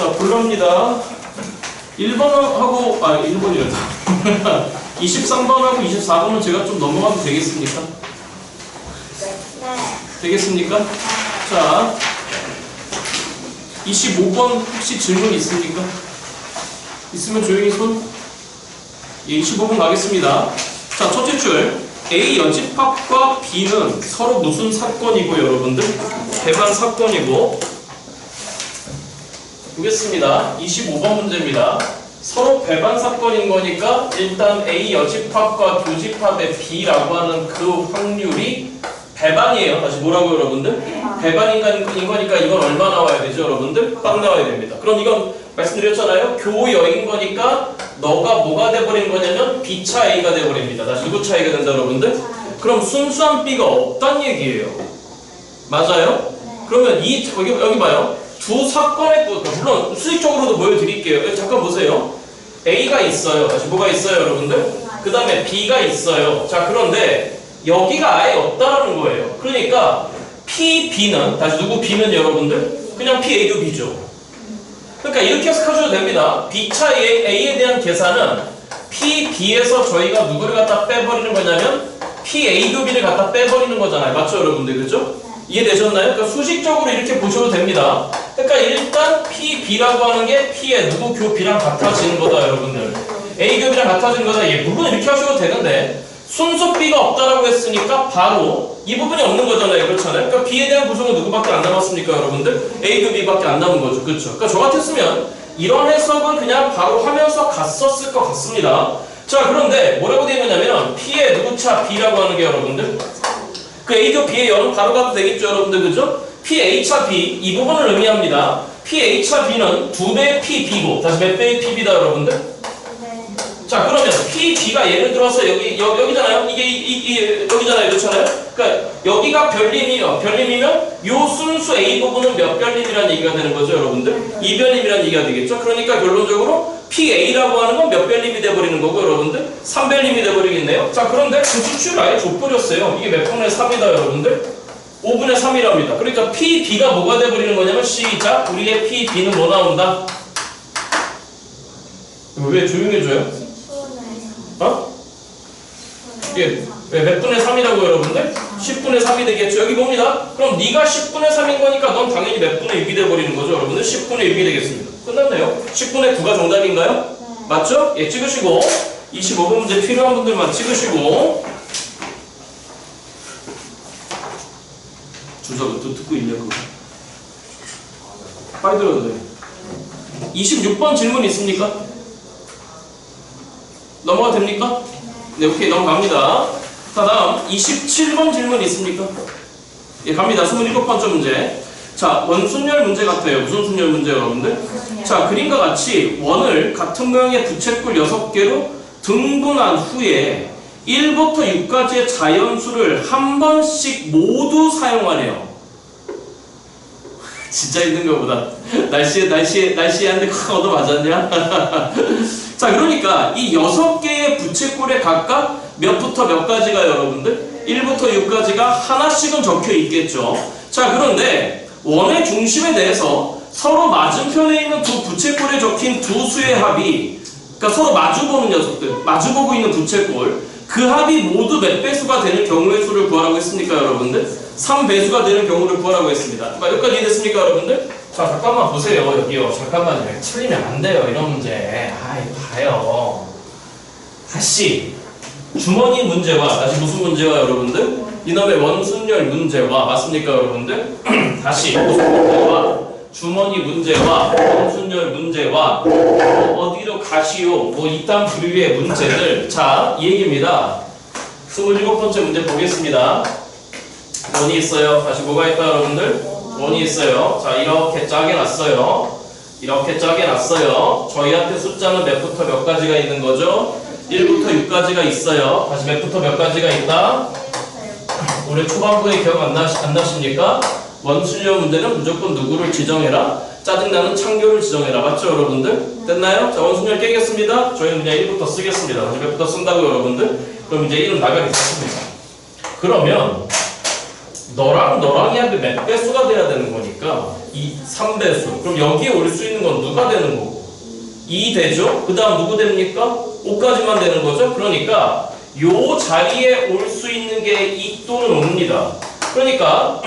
자, 불러옵니다. 1번하고, 1번이란다. 23번하고 24번은 제가 좀 넘어가도 되겠습니까? 네. 되겠습니까? 자, 25번 혹시 질문 있습니까? 있으면 조용히 손. 예, 25번 가겠습니다. 자, 첫째 줄. A 여집합과 B는 서로 무슨 사건이고, 여러분들? 배반 사건이고. 보겠습니다. 25번 문제입니다. 서로 배반 사건인 거니까 일단 A 여집합과 교집합의 B라고 하는 그 확률이 배반이에요. 다시 뭐라고 여러분들? 배반인 거니까 이건 얼마 나와야 되죠, 여러분들? 빵 나와야 됩니다. 그럼 이건 말씀드렸잖아요. 교여인 거니까 너가 뭐가 돼버린 거냐면 B차 A가 돼버립니다. 다시 누구 차이가 된다, 여러분들? 그럼 순수한 B가 없단 얘기예요. 맞아요? 그러면 여기 봐요. 두 사건의 물론 수식적으로도 보여드릴게요. 잠깐 보세요. A가 있어요. 다시 뭐가 있어요, 여러분들? 그 다음에 B가 있어요. 자, 그런데 여기가 아예 없다라는 거예요. 그러니까 P, B는 다시 누구 B는 여러분들? 그냥 P, A도 B죠. 그러니까 이렇게 해석하셔도 됩니다. B차 A에 대한 계산은 P, B에서 저희가 누구를 갖다 빼버리는 거냐면 P, A도 B를 갖다 빼버리는 거잖아요. 맞죠, 여러분들? 그죠? 이해되셨나요? 그러니까 수식적으로 이렇게 보셔도 됩니다. 그러니까 일단 P, B라고 하는 게 P의 누구 교 B랑 같아지는 거다, 여러분들. A 교 B랑 같아지는 거다. 예, 물론 이렇게 하셔도 되는데 순수 B가 없다라고 했으니까 바로 이 부분이 없는 거잖아요. 그렇잖아요. 그러니까 B에 대한 구성은 누구밖에 안 남았습니까, 여러분들? A 교 B밖에 안 남은 거죠. 그렇죠? 그러니까 저 같았으면 이런 해석은 그냥 바로 하면서 갔었을 것 같습니다. 자, 그런데 뭐라고 되어 있냐면 P의 누구 차 B라고 하는 게 여러분들 그 A교 B의 열은 바로 가도 되겠죠, 여러분들, 그죠? PH차 B, 이 부분을 의미합니다. PH차 B는 2배의 PB고, 다시 몇 배의 PB다, 여러분들? 네. 자, 그러면 PB가 예를 들어서 여기잖아요? 이게 여기잖아요, 그렇잖아요? 그러니까 여기가 별림이면 요 순수 A 부분은 몇 별림이라는 얘기가 되는 거죠, 여러분들? 2별림이라는 얘기가 되겠죠? 그러니까 결론적으로 PA라고 하는 건 몇 별림이 돼버리는 거고, 여러분들? 3별림이 돼버리겠네요? 자, 그런데 그 수치를 아예 줘버렸어요. 이게 몇 분의 3이다, 여러분들? 5분의 3이랍니다. 그러니까 PB가 뭐가 돼버리는 거냐면, 시작. 우리의 PB는 뭐 나온다? 왜 조용해져요? 10분에 어? 이게 왜 몇 분의 3이라고, 여러분들? 10분의 3이 되겠죠? 여기 봅니다. 그럼 네가 10분의 3인 거니까 넌 당연히 몇 분의 6이 돼버리는 거죠, 여러분들? 10분의 6이 되겠습니다. 끝났네요. 10분의 9가 정답인가요? 네. 맞죠? 예, 찍으시고 25번 문제 필요한 분들만 찍으시고 준서가 또 듣고 있냐 그거? 빨리 들어도 돼. 26번 질문 있습니까? 넘어가 됩니까? 네, 오케이, 넘어갑니다. 자, 다음 27번 질문 있습니까? 예, 갑니다. 27번째 문제. 자, 원순열 문제 같아요. 무슨 순열 문제예요, 여러분들? 자, 그림과 같이 원을 같은 모양의 부채꼴 6개로 등분한 후에 1부터 6까지의 자연수를 한 번씩 모두 사용하래요. 진짜 힘든 거보다 날씨에 한대 확 얻어 맞았냐? 자, 그러니까 이 6개의 부채꼴에 각각 몇부터 몇 가지가 여러분들? 1부터 6까지가 하나씩은 적혀 있겠죠. 자, 그런데 원의 중심에 대해서 서로 맞은편에 있는 두 부채꼴에 적힌 두 수의 합이, 그러니까 서로 마주보는 녀석들, 마주보고 있는 부채꼴, 그 합이 모두 몇 배수가 되는 경우의 수를 구하라고 했습니까, 여러분들? 3배수가 되는 경우를 구하라고 했습니다. 여기까지 이해됐습니까, 여러분들? 자, 잠깐만 보세요. 여기요. 잠깐만요. 틀리면 안 돼요, 이런 문제. 아이, 봐요. 다시 주머니 문제와, 다시 무슨 문제와, 여러분들? 이놈의 원순열 문제와, 맞습니까, 여러분들? 다시 무슨 문제와, 주머니 문제와, 원순열 문제와, 어디로 가시오, 뭐 이딴 부류의 문제들. 자, 이 얘기입니다. 27번째 문제 보겠습니다. 원이 있어요. 다시 뭐가 있다, 여러분들? 원이 있어요. 자, 이렇게 짜게 놨어요. 이렇게 짜게 놨어요. 저희한테 숫자는 몇부터 몇 가지가 있는 거죠? 1부터 6까지가 있어요. 다시 몇부터 몇 가지가 있다? 올해 초반부에 기억 안 나십니까? 원순열 문제는 무조건 누구를 지정해라? 짜증나는 창교를 지정해라. 맞죠, 여러분들? 됐나요? 자, 원순열 깨겠습니다. 저희는 그냥 1부터 쓰겠습니다. 몇부터 쓴다고, 여러분들? 그럼 이제 1은 나가게 됐습니다. 그러면 너랑 너랑이한테 몇 배수가 돼야 되는 거니까 3배수. 그럼 여기에 올 수 있는 건 누가 되는 거고? 2 되죠? 그 다음 누구 됩니까? 5까지만 되는 거죠? 그러니까 요 자리에 올 수 있는 게 2 또는 5입니다. 그러니까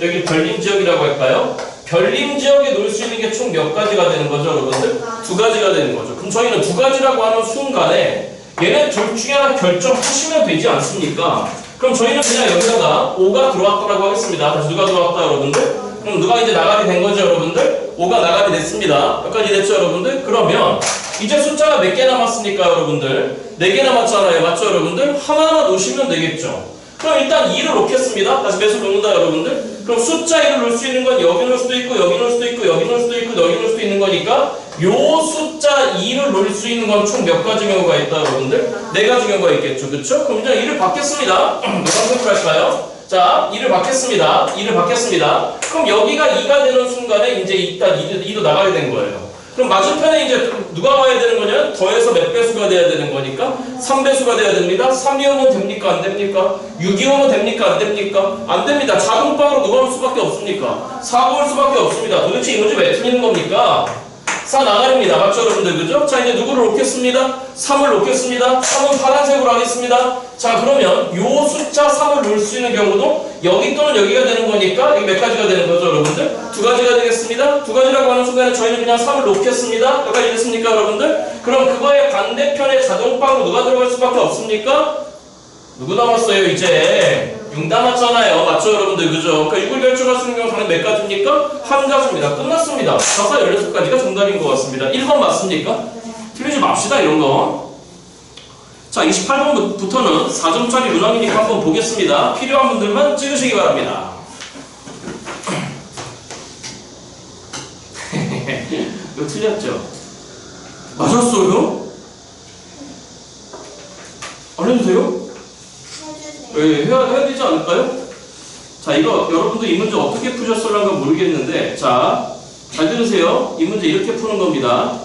여기 별림지역이라고 할까요? 별림지역에 놓을 수 있는 게 총 몇 가지가 되는 거죠, 여러분들? 2가지가 되는 거죠. 그럼 저희는 2가지라고 하는 순간에 얘네 둘 중에 하나 결정하시면 되지 않습니까? 그럼 저희는 그냥 여기다가 5가 들어왔다라고 하겠습니다. 다시 누가 들어왔다, 여러분들? 그럼 누가 이제 나가리 된 거죠, 여러분들? 5가 나가리 됐습니다. 몇 가지 됐죠, 여러분들? 그러면 이제 숫자가 몇 개 남았습니까, 여러분들? 4개 남았잖아요. 맞죠, 여러분들? 하나하나 놓으시면 되겠죠. 그럼 일단 2를 놓겠습니다. 다시 몇을 놓는다, 여러분들? 그럼 숫자 1을 놓을 수 있는 건 여기 놓을 수도 있고, 여기 놓을 수도 있고, 여기 놓을 수도 있고, 여기 놓을 수도 있는 거니까 요 숫자 2를 놓을 수 있는 건 총 몇 가지 경우가 있다, 여러분들? 4가지 경우가 있겠죠, 그쵸? 그럼 이제 2를 받겠습니다. 누가 선택할까요? 자, 2를 받겠습니다. 2를 받겠습니다. 그럼 여기가 2가 되는 순간에 이제 일단 2도 나가게 된 거예요. 그럼 맞은편에 이제 누가 와야 되는 거냐? 더해서 몇 배수가 돼야 되는 거니까 3배수가 돼야 됩니다. 3이 오면 됩니까? 안 됩니까? 6이 오면 됩니까? 안 됩니까? 안 됩니다. 자동방으로 누가 올 수밖에 없습니까? 4가 올 수밖에 없습니다. 도대체 이 문제 왜 틀리는 겁니까? 4 나가립니다. 맞죠, 여러분들? 그죠? 자, 이제 누구를 놓겠습니다? 3을 놓겠습니다. 3은 파란색으로 하겠습니다. 자, 그러면 요 숫자 3을 놓을 수 있는 경우도 여기 또는 여기가 되는 거니까 이게 몇 가지가 되는 거죠, 여러분들? 2가지가 되겠습니다. 2가지라고 하는 순간에 저희는 그냥 3을 놓겠습니다. 몇 가지 됐습니까, 여러분들? 그럼 그거의 반대편에 자동방으로 누가 들어갈 수밖에 없습니까? 누구 남았어요, 이제? 6 남았잖아요. 맞죠, 여러분들? 그죠? 그러니까 6을 결정할 수 있는 경우 몇 가지입니까? 1가지입니다. 끝났습니다. 가사 16가지가 정답인 것 같습니다. 1번 맞습니까? 틀리지 맙시다, 이런 거. 자, 28번부터는 4점짜리 문항이니까 한번 보겠습니다. 필요한 분들만 찍으시기 바랍니다. 이거 틀렸죠? 맞았어요? 안 해도 돼요? 해야 되지 않을까요? 자, 이거 여러분도 이 문제 어떻게 푸셨을란가 모르겠는데, 자, 잘 들으세요. 이 문제 이렇게 푸는 겁니다.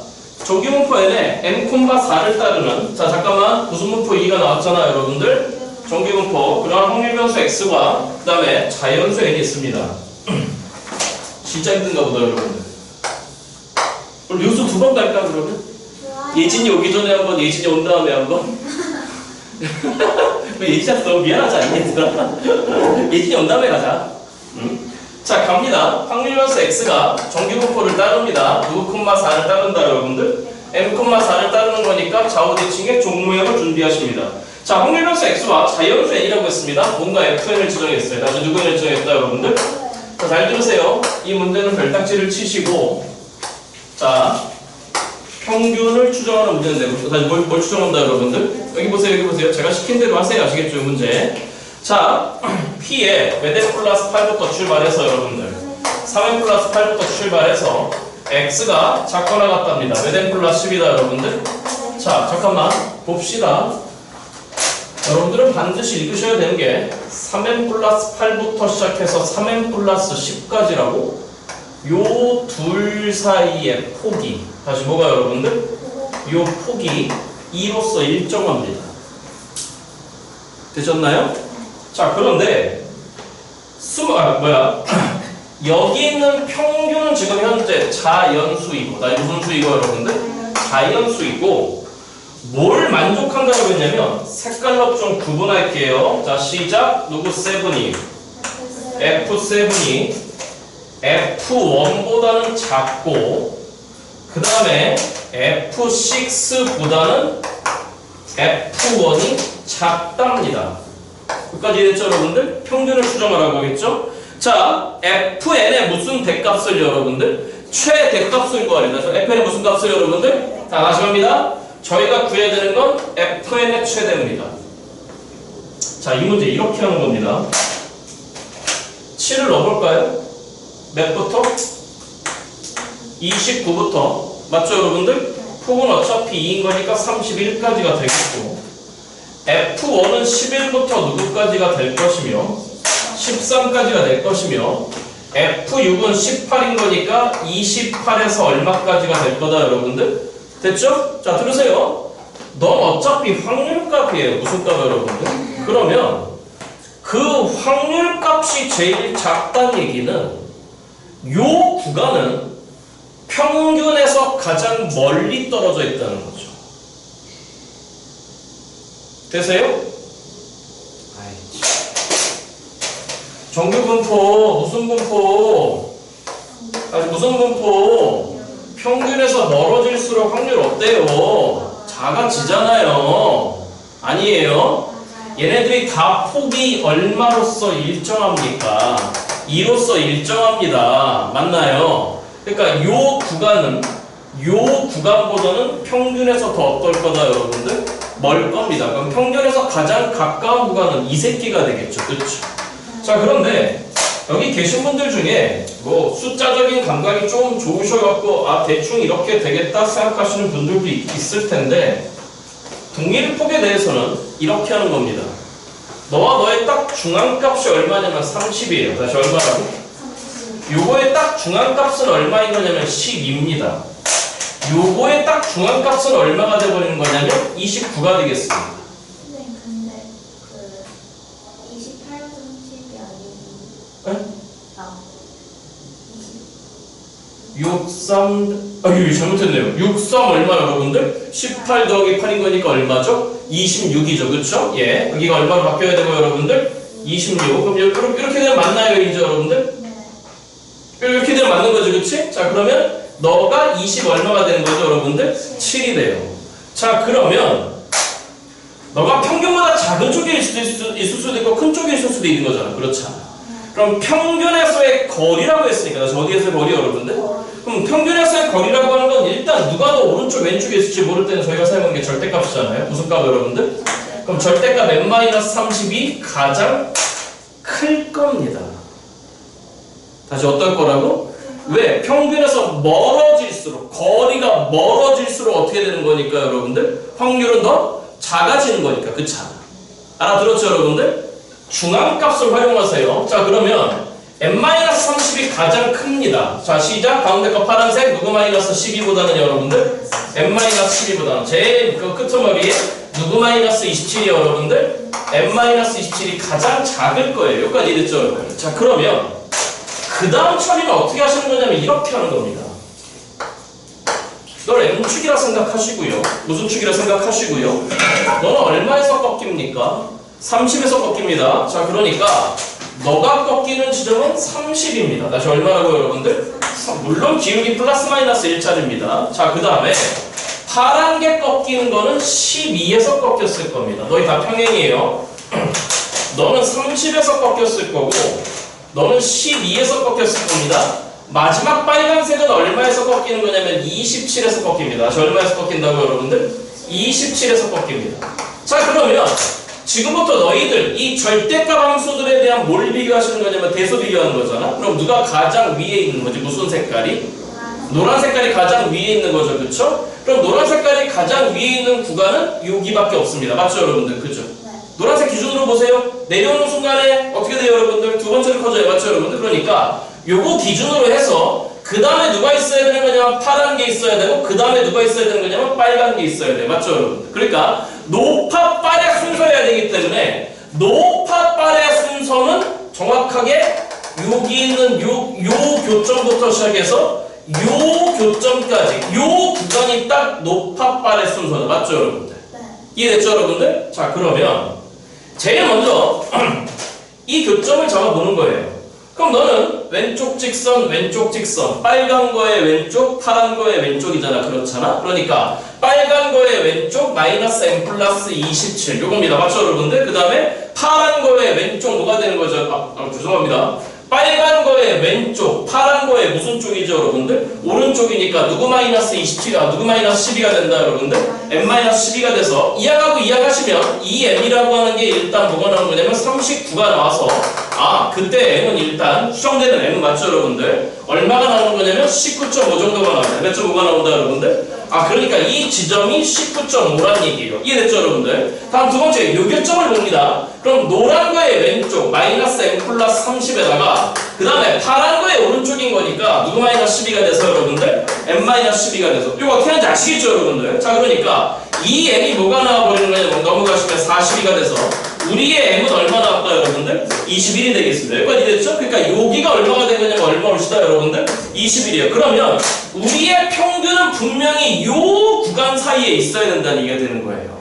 정규문포 n에 m,4를 따르는, 자, 잠깐만, 구수문포 2가 나왔잖아요, 여러분들. 정규문포, 그러한 확률변수 x와 그 다음에 자연수 n이 있습니다. 진짜 힘든가 보다, 여러분들. 그럼 묘수 2번 갈까, 그러면? 예진이 오기 전에 한번, 예진이 온 다음에 한번. 왜 예진아 너무 미안하지 않니, 얘들아? 예진이 온 다음에 가자. 자, 갑니다. 확률변수 x가 정규분포를 따릅니다. 누구, 4를 따른다, 여러분들? m,4를 따르는 거니까 좌우대칭의 종모형을 준비하십니다. 자, 확률변수 x와 자연수 n이라고 했습니다. 뭔가 fn을 지정했어요. 다시 누구를 지정했다, 여러분들? 자, 잘 들으세요. 이 문제는 별딱지를 치시고, 자, 평균을 추정하는 문제인데, 다시 뭘 추정한다, 여러분들? 여기 보세요, 여기 보세요. 제가 시킨 대로 하세요. 아시겠죠, 이 문제? 자, P에 몇 n 플러스 8부터 출발해서, 여러분들 3n 플러스 8부터 출발해서 X가 작거나 같답니다. 몇 n 플러스 10이다, 여러분들? 자, 잠깐만 봅시다. 여러분들은 반드시 읽으셔야 되는 게 3n 플러스 8부터 시작해서 3n 플러스 10까지라고 요 둘 사이의 폭이, 다시 뭐가 여러분들? 요 폭이 2로서 일정합니다. 되셨나요? 자, 그런데 여기 있는 평균은 지금 현재 자연수이고, 나 무슨 수이고, 여러분들? 자연수이고, 뭘 만족한다고 했냐면 색깔로 좀 구분할게요. 자, 시작. 누구 7이? F7이 F1보다는 작고, 그 다음에 F6보다는 F1이 작답니다. 여기까지 됐죠, 여러분들? 평균을 추정하라고 하겠죠? 자, fn의 무슨 대값을, 여러분들? 최대값을 구하랍니다. fn의 무슨 값을, 여러분들? 자, 다시 갑니다. 저희가 구해야 되는 건 fn의 최대입니다. 자, 이 문제 이렇게 하는 겁니다. 7을 넣어볼까요? 몇부터? 29부터. 맞죠, 여러분들? 폭은 어차피 2인 거니까 31까지가 되겠고, F1은 11부터 누구까지가 될 것이며 13까지가 될 것이며, F6은 18인 거니까 28에서 얼마까지가 될 거다, 여러분들? 됐죠? 자, 들으세요. 넌 어차피 확률값이에요. 무슨 값, 여러분들? 그러면 그 확률 값이 제일 작다는 얘기는 요 구간은 평균에서 가장 멀리 떨어져 있다는 거죠. 되세요? 정규 분포, 무슨 분포? 아니, 무슨 분포? 평균에서 멀어질수록 확률 어때요? 작아지잖아요. 아니에요? 얘네들이 다 폭이 얼마로서 일정합니까? 2로서 일정합니다. 맞나요? 그러니까 요 구간은 요 구간보다는 평균에서 더 어떨 거다 여러분들? 멀 겁니다. 그럼 평균에서 가장 가까운 구간은 이 새끼가 되겠죠. 그렇죠? 자, 그런데 여기 계신 분들 중에 뭐 숫자적인 감각이 좀 좋으셔갖고 아 대충 이렇게 되겠다 생각하시는 분들도 있을 텐데 동일폭에 대해서는 이렇게 하는 겁니다. 너와 너의 딱 중앙값이 얼마냐면 30이에요. 다시 얼마라고? 요거의 딱 중앙값은 얼마인 거냐면 10입니다. 요거의 딱 중앙값은 얼마가 돼버리는 거냐면 29가 되겠습니다. 선생님 근데 그 28, 30이 아니고 네? 20 63, 이거 잘못했네요. 63 얼마 여러분들? 18 더하기 8인 거니까 얼마죠? 26이죠. 그쵸? 예. 여기가 얼마로 바뀌어야 되고 여러분들? 26. 그럼 이렇게 되면 맞나요? 이제 여러분들? 네. 이렇게 되면 맞는 거죠. 그치? 자, 그러면 너가 20 얼마가 되는 거죠, 여러분들? 7이 돼요. 자, 그러면 너가 평균보다 작은 쪽에 있을 수도 있고 큰 쪽에 있을 수도 있는 거잖아. 그렇잖아. 그럼 평균에서의 거리라고 했으니까 저 어디에서의 거리 여러분들? 그럼 평균에서의 거리라고 하는 건 일단 누가 더 오른쪽 왼쪽에 있을지 모를 때는 저희가 사용하는 게 절대값이잖아요. 무슨 값 여러분들? 그럼 절대값 n-30이 가장 클 겁니다. 다시 어떨 거라고? 왜? 평균에서 멀어질수록 거리가 멀어질수록 어떻게 되는 거니까 여러분들? 확률은 더 작아지는 거니까. 그렇잖아. 알아들었죠 여러분들? 중앙값을 활용하세요. 자, 그러면 n-30이 가장 큽니다. 자, 시작. 가운데 거 파란색 누구 마이너스 12보다는 여러분들? n-12보다는 제일 그 끄트머리에 누구 마이너스 27이 여러분들? n-27이 가장 작을 거예요. 여기까지 이랬죠 여러분? 자, 그러면 그 다음 처리는 어떻게 하시는 거냐면 이렇게 하는 겁니다. 널 M축이라 생각하시고요. 무슨 축이라 생각하시고요. 너는 얼마에서 꺾입니까? 30에서 꺾입니다. 자, 그러니까 너가 꺾이는 지점은 30입니다. 다시 얼마라고 여러분들? 물론 기울기 플러스 마이너스 1짜리입니다. 자, 그 다음에 파란 게 꺾이는 거는 12에서 꺾였을 겁니다. 너희 다 평행이에요. 너는 30에서 꺾였을 거고 너는 12에서 꺾였을 겁니다. 마지막 빨간색은 얼마에서 꺾이는 거냐면 27에서 꺾입니다. 저 얼마에서 꺾인다고 여러분들? 27에서 꺾입니다. 자, 그러면 지금부터 너희들 이 절대값 함수들에 대한 뭘 비교하시는 거냐면 대소 비교하는 거잖아. 그럼 누가 가장 위에 있는 거지? 무슨 색깔이? 노란 색깔이 가장 위에 있는 거죠. 그쵸? 그럼 노란 색깔이 가장 위에 있는 구간은 여기밖에 없습니다. 맞죠 여러분들? 그죠? 노란색 기준으로 보세요. 내려오는 순간에 어떻게 돼요 여러분들? 두 번째로 커져요. 맞죠 여러분들? 그러니까 요거 기준으로 해서 그 다음에 누가 있어야 되는 거냐면 파란 게 있어야 되고 그 다음에 누가 있어야 되는 거냐면 빨간 게 있어야 돼요. 맞죠 여러분들? 그러니까 노파 빨의 순서여야 되기 때문에 노파 빨의 순서는 정확하게 여기 있는 요 교점부터 시작해서 요 교점까지 요 구간이 딱 노파 빨의 순서다. 맞죠 여러분들? 네. 이해됐죠 여러분들? 자, 그러면 제일 먼저 이 교점을 잡아보는 거예요. 그럼 너는 왼쪽 직선, 왼쪽 직선, 빨간 거의 왼쪽, 파란 거의 왼쪽이잖아. 그렇잖아? 그러니까 빨간 거의 왼쪽 마이너스 n 플러스 27 요겁니다. 맞죠 여러분들? 그 다음에 파란 거의 왼쪽 뭐가 되는 거죠? 죄송합니다. 빨간 거의 왼쪽, 파란 거의 무슨 쪽이죠 여러분들? 오른쪽이니까 누구 마이너스 27가 누구 마이너스 12가 된다 여러분들? n-12가 돼서 이항하고 이항하시면 이 m이라고 하는 게 일단 뭐가 나오는 거냐면 39가 나와서 그때 m은 일단 수정되는 m은 맞죠 여러분들? 얼마가 나오는 거냐면 19.5 정도가 나와요. 몇 점 5가 나온다 여러분들? 그러니까 이 지점이 19.5란 얘기예요. 이해됐죠 여러분들? 다음 두 번째 요교점을 봅니다. 그럼 노란 거의 왼쪽 마이너스 n 플러스 30에다가 그 다음에 파란 거의 오른쪽인 거니까 누구 마이너스 12가 돼서 여러분들? n-12가 돼서 이거 어떻게 하는지 아시겠죠 여러분들? 자, 그러니까 이 n이 뭐가 나와버리는 거냐면 넘어가시면 42가 돼서 우리의 m은 얼마 나왔다 여러분들? 21이 되겠습니다. 여기까지 됐죠? 그러니까 여기가 얼마가 되느냐면 얼마 올시다 여러분들? 21이에요. 그러면 우리의 평균은 분명히 요 구간 사이에 있어야 된다는 얘기가 되는 거예요.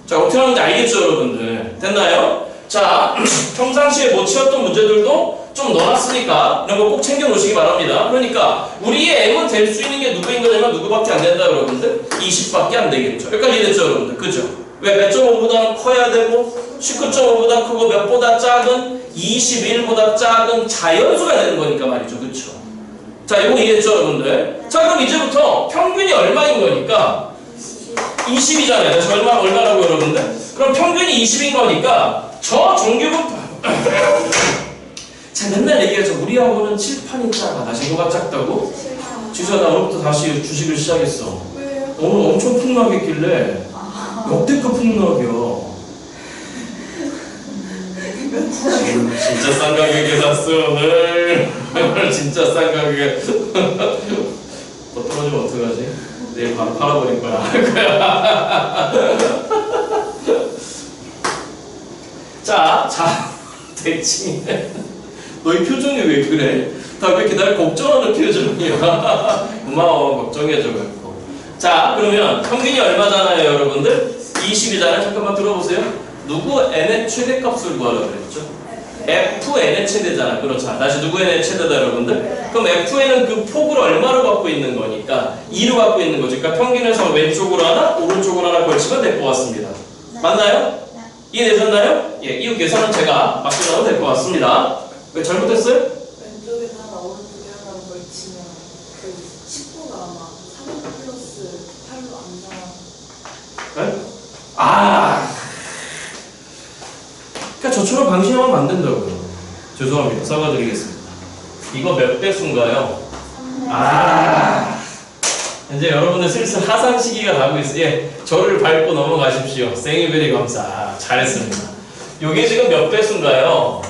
자, 어떻게 하는지 알겠죠 여러분들? 됐나요? 자, 평상시에 못 치웠던 문제들도 좀 넣어놨으니까 이런 거 꼭 챙겨 놓으시기 바랍니다. 그러니까 우리의 m은 될 수 있는 게 누구인 거냐면 누구밖에 안 된다 여러분들? 20밖에 안 되겠죠. 여기까지 됐죠 여러분들? 그죠? 왜 몇 점 5보다는 커야 되고 19.5보다 크고 몇보다 작은 21보다 작은 자연수가 되는 거니까 말이죠. 그쵸? 자, 이거 이해했죠 여러분들? 자, 그럼 이제부터 평균이 얼마인 거니까 20이잖아요. 그래서 얼마라고 여러분들? 그럼 평균이 20인 거니까 저 정규분 자, 맨날 얘기하죠. 우리하고는 칠판이 작아. 다시 뭐가 작다고? 지수야, 나 오늘부터 다시 주식을 시작했어. 왜요? 오늘 엄청 폭락했길래 역대급 폭락이야. 진짜 싼 가격에 샀어 오늘. 오늘 진짜 싼 가격에. 너 떨어지면 어떡하지? 내일 바로 팔아버릴 거야. 자, 대칭이네. 너희 표정이 왜 그래? 다 왜 이렇게 날 걱정하는 표정이야? 고마워, 걱정해줘갖고. 자, 그러면 평균이 얼마잖아요, 여러분들? 20이잖아요. 잠깐만 들어보세요. 누구 n의 최대값을 구하라고 그랬죠? fn의 최대잖아. 그렇죠. 다시 누구 n의 최대다, 여러분들? 그럼 fn은 그 폭을 얼마로 갖고 있는 거니까 2로 갖고 있는 거죠. 그러니까 평균에서 왼쪽으로 하나, 오른쪽으로 하나 걸치면 될 것 같습니다. 맞나요? 이해되셨나요? 예, 이 계산은 제가 맡겨놔도 될 것 같습니다. 왜 잘못했어요? 왼쪽에 하나 오른쪽에 하나 걸치면 그 19가 아마 3 플러스 8로 안 나와. 네? 아, 그러니까 저처럼 방심하면 안 된다고요. 죄송합니다. 사과드리겠습니다. 이거 몇 배수인가요? 아, 이제 여러분들 슬슬 하산 시기가 가고 있어요. 예, 저를 밟고 넘어가십시오. 생일베리 감사. 잘했습니다. 요게 지금 몇 배수인가요?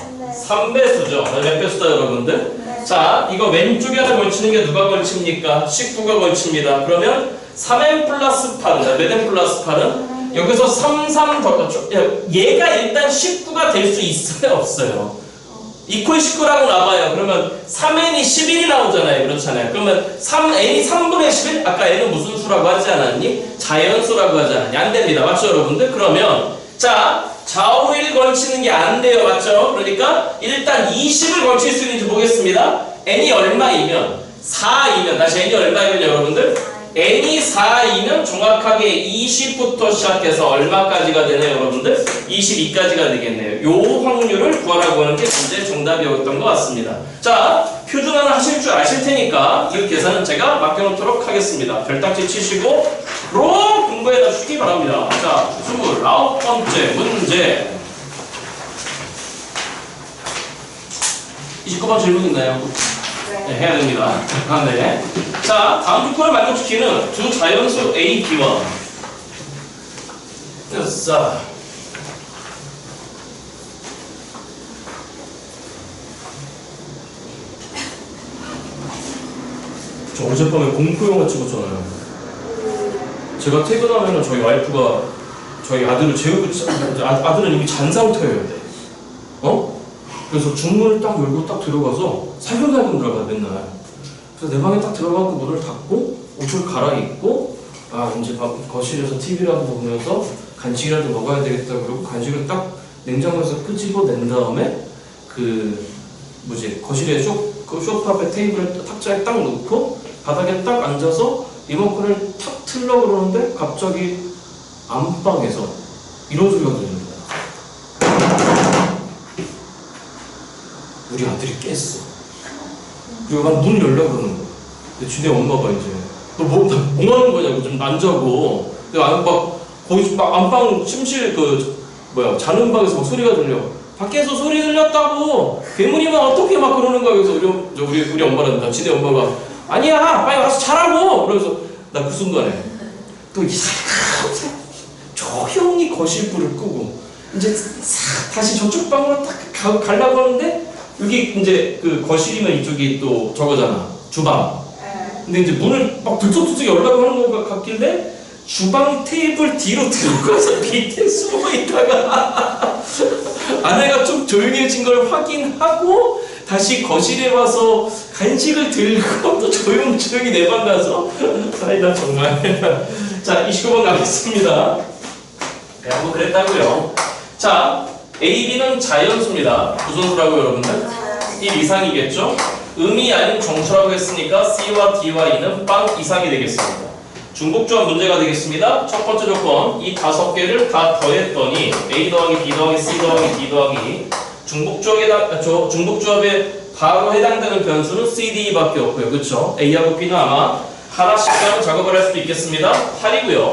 3배수죠. 몇 배수다 여러분들? 네. 자, 이거 왼쪽에 하나 걸치는 게 누가 걸칩니까? 19가 걸칩니다. 그러면 3n 플러스 8은, 몇 n 플러스 8은? 여기서 3 더, 얘가 일단 19가 될 수 있어요? 없어요? 이퀄 19라고 나와요. 그러면 3n이 11이 나오잖아요. 그렇잖아요. 그러면 3n이 3분의 11? 아까 n은 무슨 수라고 하지 않았니? 자연수라고 하지 않았니? 안 됩니다. 맞죠 여러분들? 그러면 자, 좌우 1 걸치는 게 안 돼요. 맞죠? 그러니까 일단 20을 걸칠 수 있는지 보겠습니다. n이 얼마이면? 4이면, 다시 n이 얼마이면 여러분들? n이 4이면 정확하게 20부터 시작해서 얼마까지가 되네요 여러분들? 22까지가 되겠네요. 요 확률을 구하라고 하는 게 문제 정답이었던 것 같습니다. 자, 표준화는 하실 줄 아실 테니까 이 계산은 제가 맡겨놓도록 하겠습니다. 별딱지 치시고 바로 공부해다 주시기 바랍니다. 자, 29번째 문제. 29번 질문 있나요? 네, 해야 됩니다. 아, 네. 자, 다음 조건을 만족시키는 두 자연수 A, B와 자, 저 어젯밤에 공포 영화 찍었잖아요. 제가 퇴근하면 저희 와이프가 저희 아들을 재우고 아들은 이미 잔 상태여야 돼. 어? 그래서 중문을 딱 열고 딱 들어가서 살금살금 들어가 맨날. 그래서 내 방에 딱 들어가고 문을 닫고 옷을 갈아입고 아 이제 거실에서 TV라도 보면서 간식이라도 먹어야 되겠다 그러고 간식을 딱 냉장고에서 끄집어낸 다음에 그 뭐지 거실에 그 소파 앞에 테이블에 탁자에 딱 놓고 바닥에 딱 앉아서 리모컨을 탁 틀려고 그러는데 갑자기 안방에서 이런 소리가 들리는 거야. 우리 아들이 깼어. 그리고 난 문을 열려고 그러는 거야. 근데 주대 엄마가 이제 너 뭐 하는 거냐고 좀 난자고. 근데 막 거기 막 안방 침실 자는 방에서 막 소리가 들려. 밖에서 소리 들렸다고. 괴물이면 어떻게 막 그러는 거야. 그래서 우리 엄마랑 지대 엄마가 아니야 빨리 와서 자라고. 그래서 나 그 순간에 또 이상하게 조용히 거실 불을 끄고 이제 다시 저쪽 방으로 딱 가려고 하는데 여기 이제 그 거실이면 이쪽이 또 저거잖아 주방. 근데 이제 문을 막 들썩들썩 열려고 하는 것 같길래 주방 테이블 뒤로 들어가서 밑에 숨어 있다가 아내가 좀 조용해진 걸 확인하고 다시 거실에 와서 간식을 들고 또 조용히 내 방 가서 아니다 정말. 자 29번 가겠습니다. 네, 한번 그랬다고요. 자 A, B는 자연수입니다. 무슨 수라고요 여러분들? 1 이상이겠죠? 음이 아닌 정수라고 했으니까 C와 D와 E는 빵 이상이 되겠습니다. 중복조합 문제가 되겠습니다. 첫 번째 조건, 이 5개를 다 더했더니 A 더하기 B 더하기 C 더하기 D 더하기 중복조합에 바로 해당되는 변수는 C, D밖에 없고요. 그렇죠? A하고 B는 아마 하나씩 하는 작업을 할 수도 있겠습니다. 8이고요.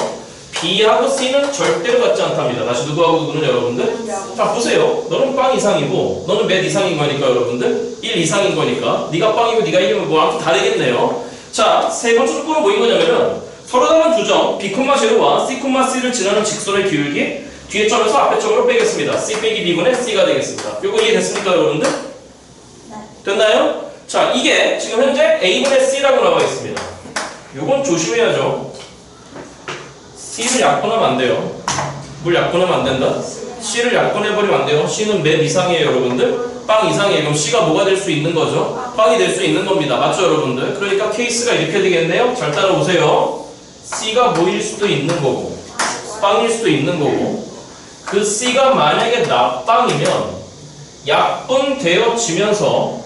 B하고 C는 절대로 같지 않답니다. 다시 누구하고 누구는 여러분들? 자 보세요. 너는 빵 이상이고 너는 몇 이상인 거니까 여러분들? 1 이상인 거니까 네가 빵이고 네가 1이면 뭐 아무튼 다르겠네요. 자, 세 번째 조건은 뭐인 거냐면은 서로 다른 두 점 B,0와 C,C를 지나는 직선의 기울기 뒤에 점에서 앞에 점으로 빼겠습니다. C 빼기 B분의 C가 되겠습니다. 요거 이해됐습니까 여러분들? 네. 됐나요? 자 이게 지금 현재 A분의 C라고 나와 있습니다. 요건 조심해야죠. C를 약분하면 안 돼요. 뭘 약분하면 안 된다? C를 약분해버리면 안 돼요. C는 몇 이상이에요 여러분들? 빵 이상이에요. 그럼 C가 뭐가 될 수 있는 거죠? 빵이 될 수 있는 겁니다. 맞죠 여러분들? 그러니까 케이스가 이렇게 되겠네요. 잘 따라오세요. C가 뭐일 수도 있는 거고 빵일 수도 있는 거고 그 C가 만약에 나빵이면 약분되어지면서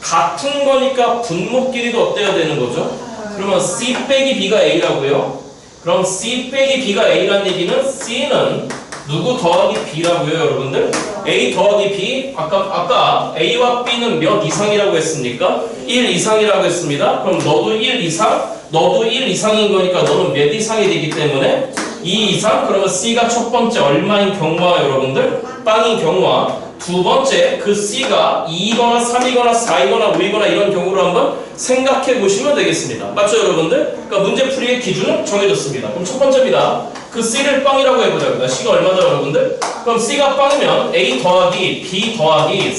같은 거니까 분모 길이도 어때야 되는 거죠? 그러면 C 빼기 B가 A라고요. 그럼 C 빼기 B가 A란 얘기는 C는 누구 더하기 B라고요 여러분들? A 더하기 B 아까 A와 B는 몇 이상이라고 했습니까? 1 이상이라고 했습니다. 그럼 너도 1 이상 너도 1 이상인 거니까 너는 몇 이상이 되기 때문에 2 이상? 그러면 C가 첫 번째 얼마인 경우와 여러분들? 빵인 경우와 두 번째 그 C가 2이거나 3이거나 4이거나 5이거나 이런 경우로 한번 생각해 보시면 되겠습니다. 맞죠 여러분들? 그러니까 문제 풀이의 기준은 정해졌습니다. 그럼 첫 번째입니다. 그 C를 빵이라고 해보자고요. C가 얼마죠 여러분들? 그럼 C가 빵이면 A 더하기 B 더하기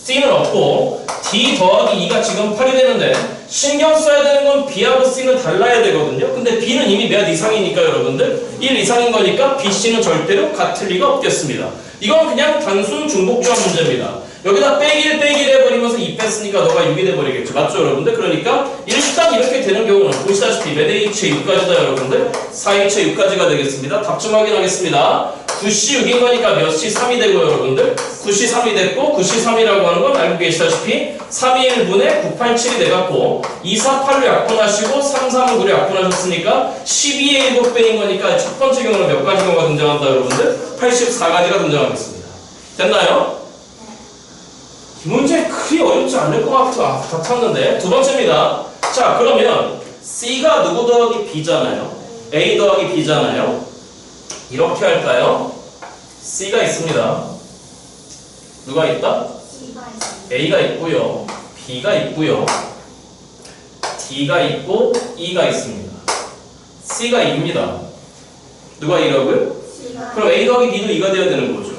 C는 없고 D 더하기 2가 지금 8이 되는데 신경 써야 되는 건 B하고 C는 달라야 되거든요. 근데 B는 이미 몇 이상이니까 여러분들 1 이상인 거니까 B, C는 절대로 같을 리가 없겠습니다. 이건 그냥 단순 중복조합 문제입니다. 여기다 빼기를 해버리면서 2 뺐으니까 너가 6이 돼버리겠죠. 맞죠 여러분들? 그러니까 일단 이렇게 되는 경우는 보시다시피 몇 H의 6까지다 여러분들? 4H의 6까지가 되겠습니다. 답 좀 확인하겠습니다. 9C 6인 거니까 몇 C 3이 되고 여러분들? 9C 3이 됐고 9C 3이라고 하는 건 알고 계시다시피 3이 1분의 987이 돼갖고 2, 4, 8로 약분하시고 3, 3, 9로 약분하셨으니까 12의 7배인 거니까 첫 번째 경우는 몇 가지 경우가 등장한다 여러분들? 84가지가 등장하겠습니다. 됐나요? 이 문제 그리 어렵지 않을 것 같아. 다 찾는데 두 번째입니다. 자 그러면 C가 누구 더하기 B잖아요. A 더하기 B잖아요. 이렇게 할까요? C가 있습니다. 누가 있다? C가 있습니다. A가 있고요. B가 있고요. D가 있고 E가 있습니다. C가 2입니다. 누가 2라고요? C가 그럼 A 더하기 B도 2가 돼야 되는 거죠.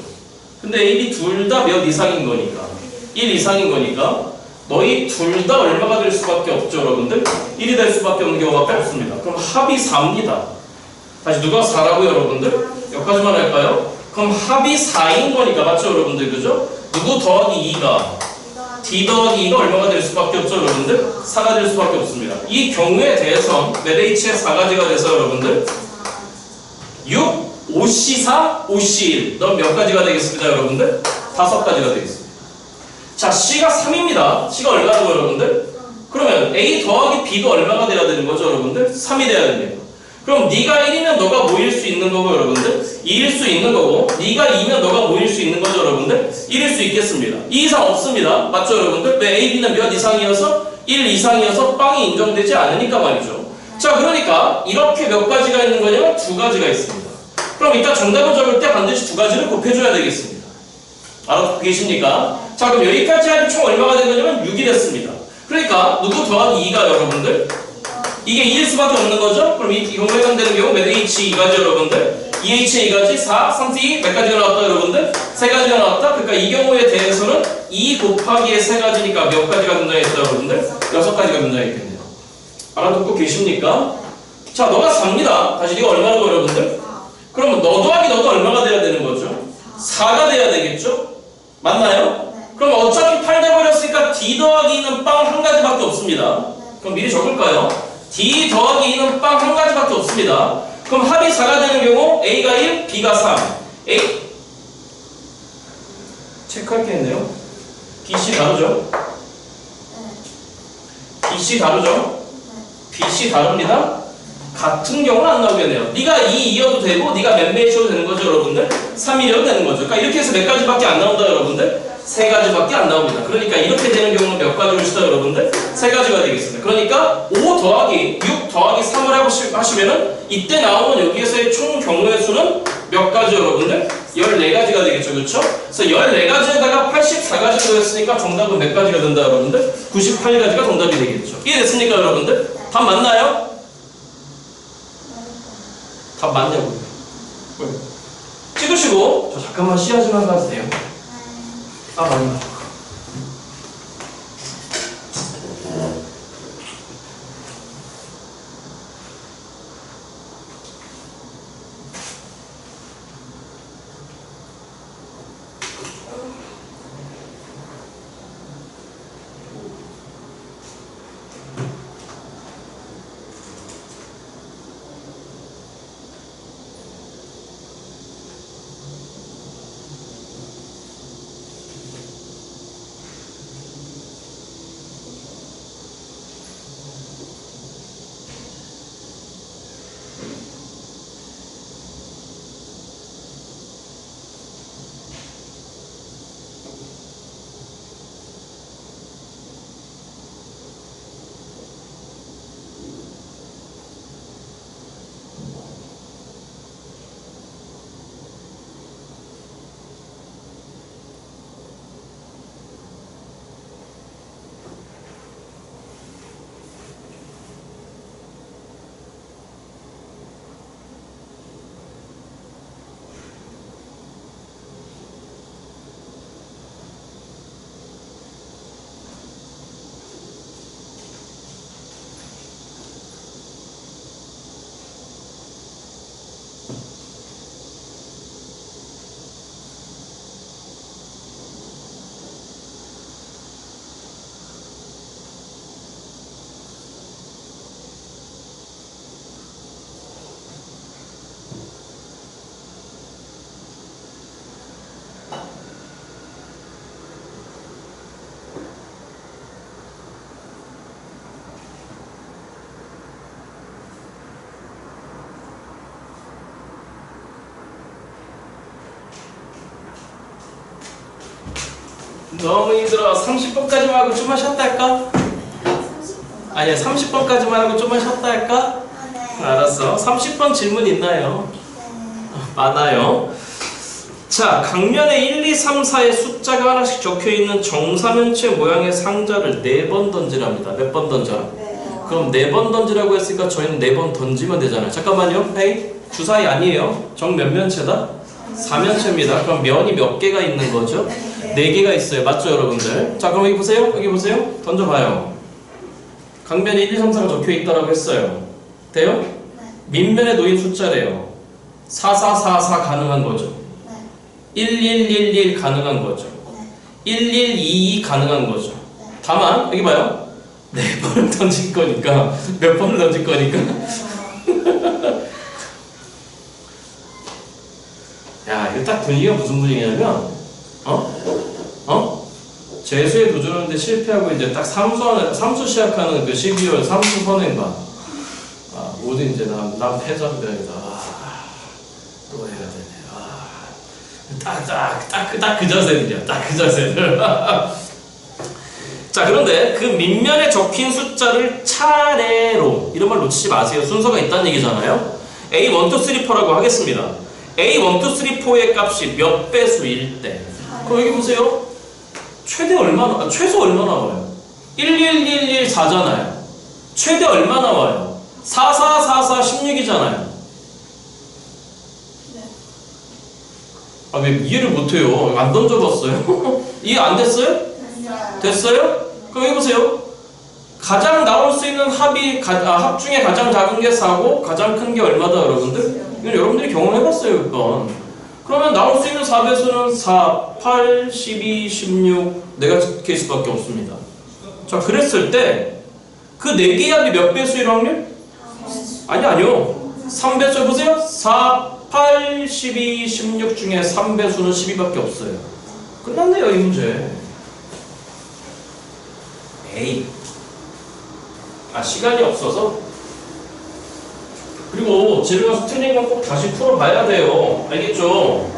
근데 A, B 둘 다 몇 이상인 거니까 1 이상인 거니까 너희 둘 다 얼마가 될 수밖에 없죠 여러분들? 1이 될 수밖에 없는 경우가 없습니다. 그럼 합이 4입니다. 다시 누가 4라고요 여러분들? 여기까지만 할까요? 그럼 합이 4인 거니까 맞죠 여러분들? 그죠? 누구 더하기 2가 D 더하기 2가 얼마가 될 수밖에 없죠 여러분들? 4가 될 수밖에 없습니다. 이 경우에 대해서 몇 H의 4가지가 돼서 여러분들 6, 5C4, 5C1 넌 몇 가지가 되겠습니다 여러분들? 5가지가 되겠습니다. 자 C가 3입니다. C가 얼마라고 여러분들? 그러면 A 더하기 B가 얼마가 돼야 되는 거죠 여러분들? 3이 돼야 됩니다. 그럼 네가 1이면 너가 뭐일 수 있는 거고 여러분들? 2일 수 있는 거고 네가 2면 너가 뭐일 수 있는 거죠 여러분들? 1일 수 있겠습니다. 2 이상 없습니다. 맞죠 여러분들? 왜 A, B는 몇 이상이어서? 1 이상이어서 빵이 인정되지 않으니까 말이죠. 자 그러니까 이렇게 몇 가지가 있는 거냐면 2가지가 있습니다. 그럼 이따 정답을 적을 때 반드시 2가지를 곱해줘야 되겠습니다. 알아듣고 계십니까? 자 그럼 여기까지 하면 총 얼마가 된 거냐면 6이 됐습니다. 그러니까 누구 더하기 2가 여러분들? 이게 2일 수밖에 없는 거죠? 그럼 이 경우에 해당되는 경우 몇 H 2가지 여러분들? 2H 2가지 4, 3C 몇 가지가 나왔다 여러분들? 3가지가 나왔다? 그러니까 이 경우에 대해서는 2 곱하기의 3가지니까 몇 가지가 등장했다 여러분들? 6가지가 등장했겠네요. 알아듣고 계십니까? 자, 너가 4입니다. 다시 네가 얼마라고 여러분들? 4. 그러면 너 더하기 너도 얼마가 돼야 되는 거죠? 4가 돼야 되겠죠? 맞나요? 네. 그럼 어차피 8 돼버렸으니까 D 더하기 2는 빵 한 가지밖에 없습니다. 그럼 미리 적을까요? D 더하기 2는 빵 한 가지밖에 없습니다. 그럼 합이 4가 되는 경우 A가 1, B가 3. A 체크할 게 있네요. BC 다르죠? 네. BC 다르죠? 네. BC 다릅니다. 같은 경우는 안 나오겠네요. 네가 2이어도 되고 네가 몇 매치어도 되는 거죠, 여러분들? 3이어도 되는 거죠. 그러니까 이렇게 해서 몇 가지밖에 안 나온다, 여러분들? 3가지밖에 안 나옵니다. 그러니까 이렇게 되는 경우는 몇 가지 오시다, 여러분들? 3가지가 되겠습니다. 그러니까 5 더하기 6 더하기 3을 하시면은 이때 나오는 여기에서의 총 경우의 수는 몇 가지, 여러분들? 14가지가 되겠죠, 그렇죠? 그래서 14가지에다가 84가지 더했으니까 정답은 몇 가지가 된다, 여러분들? 98가지가 정답이 되겠죠. 이해됐습니까, 여러분들? 답 맞나요? 답 맞냐고요? 왜? 찍으시고 저 잠깐만 시야지만 가도 돼요? 아 맞나? 너무 힘들어. 30번까지만 하고 좀만 쉬었다 할까? 30분. 아니야, 30번까지만 하고 좀만 쉬었다 할까? 네. 알았어. 30번 질문 있나요? 많아요. 자, 강면에 1, 2, 3, 4의 숫자가 하나씩 적혀있는 정사면체 모양의 상자를 4번 던지랍니다. 몇 번 던져라? 네. 그럼 4번 던지라고 했으니까 저희는 4번 던지면 되잖아요. 잠깐만요. 헤이, 주사위 아니에요. 정 몇 면체다? 4면체입니다. 그럼 면이 몇 개가 있는 거죠? 4개가 있어요. 맞죠, 여러분들? 자, 그럼 여기 보세요. 여기 보세요. 던져봐요. 강면에 1, 2, 3, 4가 적혀있다라고 했어요. 돼요? 네. 밑면에 놓인 숫자래요. 4, 4, 4, 4 가능한 거죠. 네. 1, 1, 1, 1 가능한 거죠. 네. 1, 1, 2, 2 가능한 거죠. 네. 다만 여기 봐요. 4번을 던질 거니까 몇 번을 던질 거니까 야, 이거 딱 분위기가 무슨 분위기냐면 재수에 도전하는데 실패하고 이제 딱 삼수 시작하는 그 12월 삼수 선행반. 모두 이제 난 패자입니다. 또 해야 되네. 딱 그 자세들이야. 딱 그 자세들. 자, 그런데 그 밑면에 적힌 숫자를 차례로, 이런 말 놓치지 마세요. 순서가 있다는 얘기잖아요. A1, 2, 3, 4라고 하겠습니다. A1, 2, 3, 4의 값이 몇 배수일 때? 그럼 여기 보세요. 최소 얼마 나와요? 1, 1, 1, 1, 4잖아요. 최대 얼마 나와요? 4, 4, 4, 4, 16이잖아요. 아, 왜 이해를 못해요? 안 던져봤어요? 이해 안 됐어요? 됐어요? 그럼 여기 보세요. 가장 나올 수 있는 합 중에 가장 작은 게 4고 가장 큰 게 얼마다 여러분들? 이건 여러분들이 경험해봤어요 몇 번. 그러면 나올 수 있는 4배수는 4, 8, 12, 16 내가 케이스밖에 없습니다. 자 그랬을 때 그 4개의 합이 몇 배수일 확률? 아니요 3배수 해보세요. 4, 8, 12, 16 중에 3배수는 12밖에 없어요. 끝났네요 이 문제. 에이 시간이 없어서. 그리고 집에 가서 틀린 건 꼭 다시 풀어봐야 돼요. 알겠죠?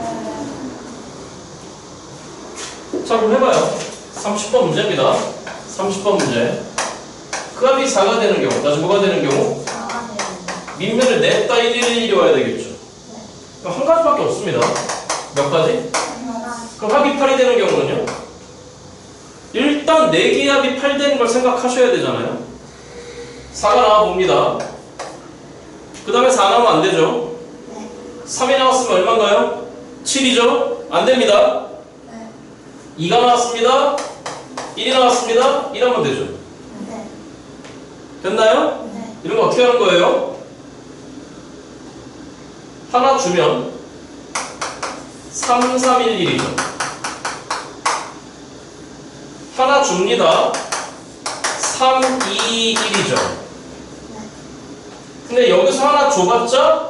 자 그럼 해봐요. 30번 문제입니다. 30번 문제. 그 합이 4가 되는 경우, 다시 뭐가 되는 경우? 밑면을 냈다 1이 와야 되겠죠. 그럼 한 가지밖에 없습니다. 몇 가지? 그럼 합이 8이 되는 경우는요? 일단 4개의 합이 8 되는 걸 생각하셔야 되잖아요. 4가 나와 봅니다. 그 다음에 4 나오면 안 되죠. 3이 나왔으면 얼마인가요? 7이죠. 안 됩니다. 2가 나왔습니다. 1이 나왔습니다. 1하면 되죠. 됐나요? 이런 거 어떻게 하는 거예요? 하나 주면 3, 3, 1, 1이죠. 하나 줍니다. 3, 2, 1이죠. 근데 여기서 하나 줘봤자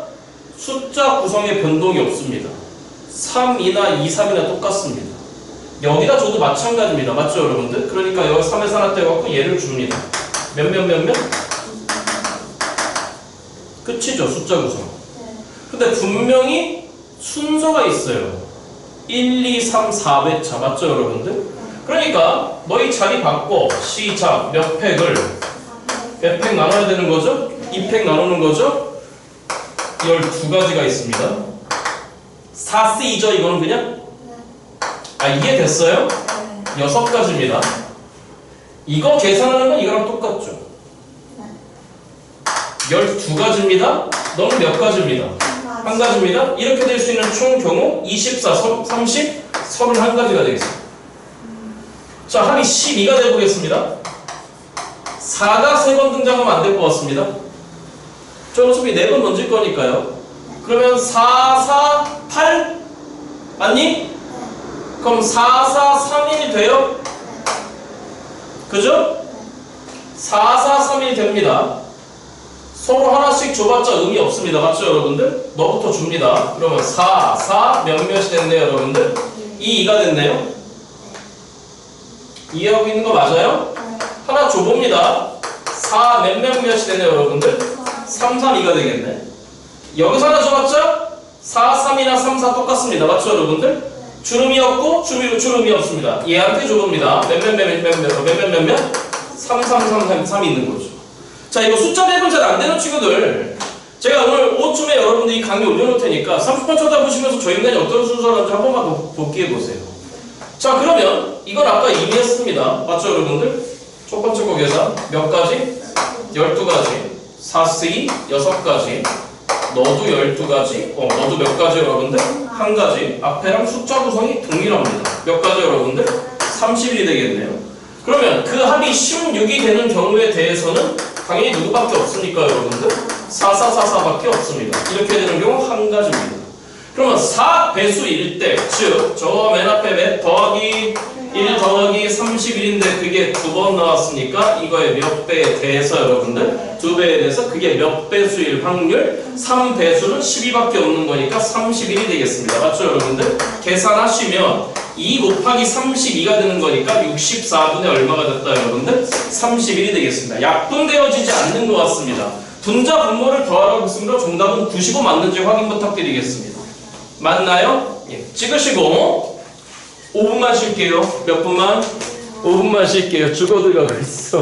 숫자 구성에 변동이 없습니다. 3, 2나 2, 3이나 똑같습니다. 여기다 줘도 마찬가지입니다. 맞죠 여러분들? 그러니까 여기 3에서 하나 떼갖고 얘를 줍니다. 몇? 끝이죠 숫자 구성. 근데 분명히 순서가 있어요. 1, 2, 3, 4배차 맞죠 여러분들? 그러니까 너희 자리 바꿔. 시작 몇 팩을 몇 팩 나눠야 되는 거죠? 2팩 나누는 거죠? 12가지가 있습니다. 4C2죠 이거는 그냥? 이해됐어요? 6가지입니다. 이거 계산하는 건 이거랑 똑같죠? 12가지입니다. 너는 몇 가지입니다? 한 가지입니다. 이렇게 될 수 있는 총 경우 24, 30, 31가지가 되겠습니다. 자, 합이 12가 되어보겠습니다. 4가 3번 등장하면 안 될 것 같습니다. 저 어차피 4번 던질 거니까요. 그러면 4, 4, 8? 맞니? 그럼 4, 4, 3, 1 돼요? 그죠? 4, 4, 3, 1 됩니다. 서로 하나씩 줘봤자 의미 없습니다. 맞죠 여러분들? 너부터 줍니다. 그러면 4, 4 몇몇이 됐네요 여러분들? 2, 2가 됐네요. 이해하고 있는 거 맞아요? 하나 줘봅니다. 4 몇몇이 되네요 여러분들? 3, 3, 2가 되겠네. 여기서 하나 줘봤자 4, 3이나 3, 4 똑같습니다. 맞죠 여러분들? 주름이 없고 주름이 없습니다. 얘한테 줘봅니다. 몇몇 3, 3, 3 있는 거죠. 자 이거 숫자 배분 잘 안 되는 친구들 제가 오늘 5쯤에 여러분들 이 강의 올려놓을 테니까 30번 쳐다보시면서 저 인간이 어떤 순서라는지 한 번만 더 복기해보세요. 자 그러면 이건 아까 이미 했습니다. 맞죠 여러분들? 첫 번째 거 계산 몇 가지? 12가지 4C 6가지 너도 12가지 너도 몇 가지 여러분들? 한 가지 앞에랑 숫자 구성이 동일합니다. 몇 가지 여러분들? 31이 되겠네요. 그러면 그 합이 16이 되는 경우에 대해서는 당연히 누구밖에 없습니까 여러분들? 4, 4, 4, 4밖에 없습니다. 이렇게 되는 경우 한 가지입니다. 그러면 4배수일 때, 즉 저 맨 앞에 몇 더하기 1 더하기 31인데 그게 2번 나왔으니까 이거의 몇 배에 대해서 여러분들 2배에 대해서 그게 몇 배수일 확률 3배수는 12밖에 없는 거니까 31이 되겠습니다. 맞죠 여러분들? 계산하시면 2 곱하기 32가 되는 거니까 64분의 얼마가 됐다 여러분들? 31이 되겠습니다. 약분되어지지 않는 것 같습니다. 분자 분모를 더하라고 했습니다. 정답은 95 맞는지 확인 부탁드리겠습니다. 맞나요? 예. 찍으시고 5분만 쉴게요. 몇 분만? 5분만 쉴게요. 죽어 들어가고 있어.